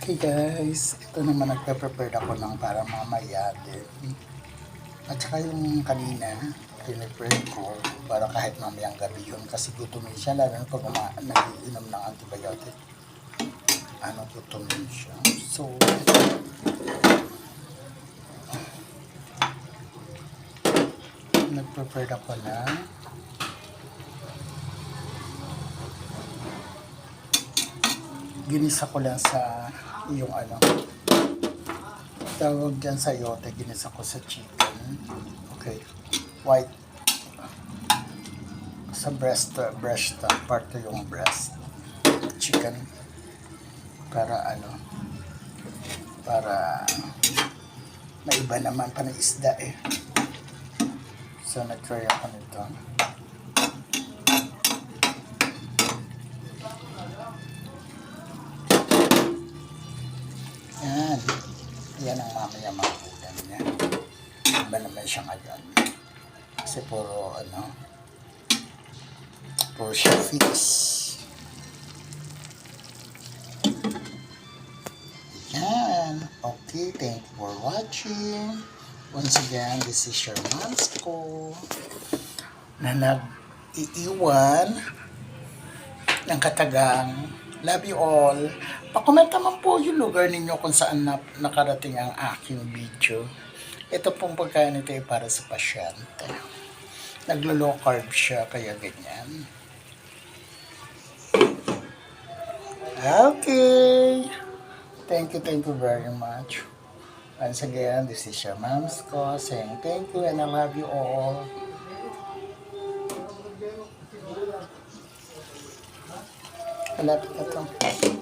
Okay guys, ito naman nagpe-prepare ako ng para mamaya din. At saka yung kanina, pinipray ko para kahit mamayang gabi yun kasi gutumin siya lalo na pag nagiinom ng antibiotic. Gutumin siya. So, nag-prepare ako na ginisa ko lang sa yung tawag dyan sa yote, ginisa ko sa chicken. Okay, white sa breast part to yung breast chicken para para maiba naman pa ng isda eh. So nag-try ako nito. Yan ang mamaya mga ulam niya. Iba naman siya ngayon. Kasi puro siya fish. Yan. Okay, thank you for watching. Once again, this is your Mom's Ko na nag-iiwan ng katagang love you all. Pakomment naman po yung lugar ninyo kung saan nakarating ang aking video. Ito pong pagkain nito ay para sa pasyente. Naglo-low carb siya, kaya ganyan. Okay. Thank you very much. Once again, this is your Mom's Ko saying thank you and I love you all. Malapit na to.